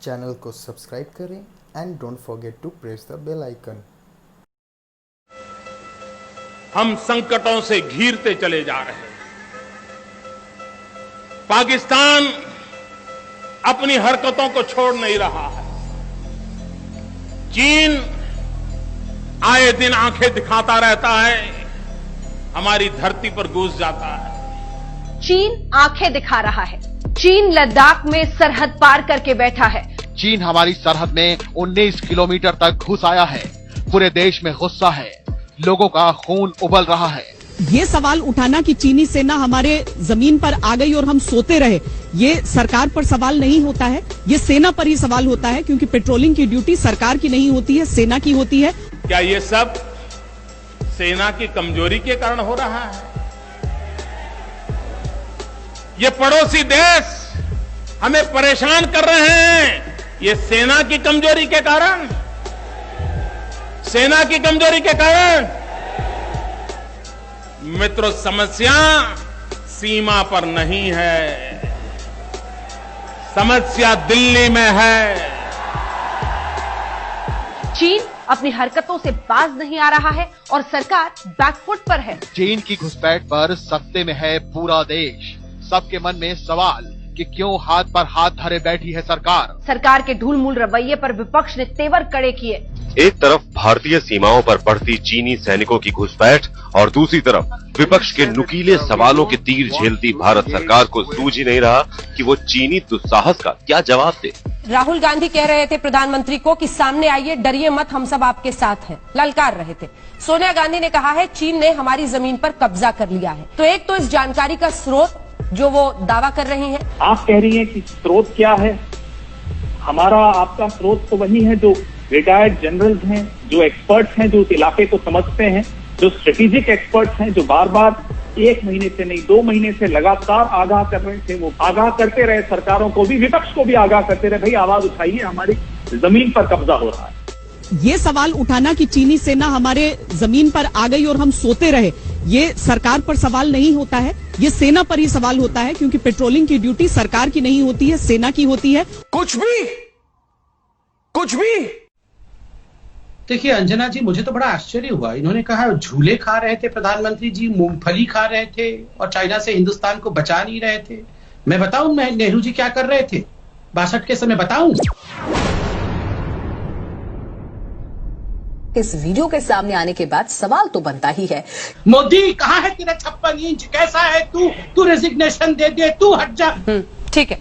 Channel को subscribe करें and don't forget to press the bell icon. हम संकटों से घिरते चले जा रहे हैं। पाकिस्तान अपनी हरकतों को छोड़ नहीं रहा है। चीन आए दिन आंखें दिखाता रहता है, हमारी धरती पर घुस जाता है। चीन आंखें दिखा रहा है। चीन लद्दाख में सरहद पार करके बैठा है। चीन हमारी सरहद में 19 किलोमीटर तक घुस आया है। पूरे देश में गुस्सा है, लोगों का खून उबल रहा है। ये सवाल उठाना कि चीनी सेना हमारे जमीन पर आ गई और हम सोते रहे, ये सरकार पर सवाल नहीं होता है, ये सेना पर ही सवाल होता है, क्योंकि पेट्रोलिंग की ड्यूटी सरकार की नहीं होती है, सेना की होती है। क्या ये सब सेना की कमजोरी के कारण हो रहा है? ये पड़ोसी देश हमें परेशान कर रहे हैं, ये सेना की कमजोरी के कारण, सेना की कमजोरी के कारण। मित्रों, समस्या सीमा पर नहीं है, समस्या दिल्ली में है। चीन अपनी हरकतों से बाज नहीं आ रहा है और सरकार बैकफुट पर है। चीन की घुसपैठ पर सत्ते में है पूरा देश। सबके मन में सवाल कि क्यों हाथ पर हाथ धरे बैठी है सरकार। सरकार के ढूलमूल रवैये पर विपक्ष ने तेवर कड़े किए। एक तरफ भारतीय सीमाओं पर बढ़ती चीनी सैनिकों की घुसपैठ और दूसरी तरफ विपक्ष के नुकीले सवालों के तीर झेलती भारत सरकार को सूझ ही नहीं रहा कि वो चीनी दुस्साहस का क्या जवाब दे। राहुल गांधी कह रहे थे प्रधानमंत्री को कि सामने आइए, डरिए मत, हम सब आपके साथ हैं, ललकार रहे थे। सोनिया गांधी ने कहा है चीन ने हमारी जमीन पर कब्जा कर लिया है। तो एक तो इस जानकारी का स्रोत जो वो दावा कर रही हैं। आप कह रही हैं कि स्रोत क्या है? हमारा आपका स्रोत तो वही है जो रिटायर्ड जनरल्स हैं, जो एक्सपर्ट्स हैं, जो उस इलाके को समझते हैं, जो स्ट्रेटेजिक एक्सपर्ट्स हैं, जो बार बार 1 महीने से नहीं 2 महीने से लगातार आगाह कर रहे थे। वो आगाह करते रहे, सरकारों को भी, विपक्ष को भी आगाह करते रहे, भाई आवाज उठाइए, हमारी जमीन पर कब्जा हो रहा है। ये सवाल उठाना कि चीनी सेना हमारे जमीन पर आ गई और हम सोते रहे, ये सरकार पर सवाल नहीं होता है, ये सेना पर ही सवाल होता है, क्योंकि पेट्रोलिंग की ड्यूटी सरकार की नहीं होती है, सेना की होती है। कुछ भी देखिए अंजना जी, मुझे तो बड़ा आश्चर्य हुआ। इन्होंने कहा झूले खा रहे थे प्रधानमंत्री जी, मूंगफली खा रहे थे और चाइना से हिंदुस्तान को बचा नहीं रहे थे। मैं बताऊं मैं नेहरू जी क्या कर रहे थे 62 के समय, बताऊं? इस वीडियो के सामने आने के बाद सवाल तो बनता ही है, मोदी कहाँ है तेरा 56 इंच? कैसा है तू? तू रेजिग्नेशन दे दे, तू हट जा। ठीक है।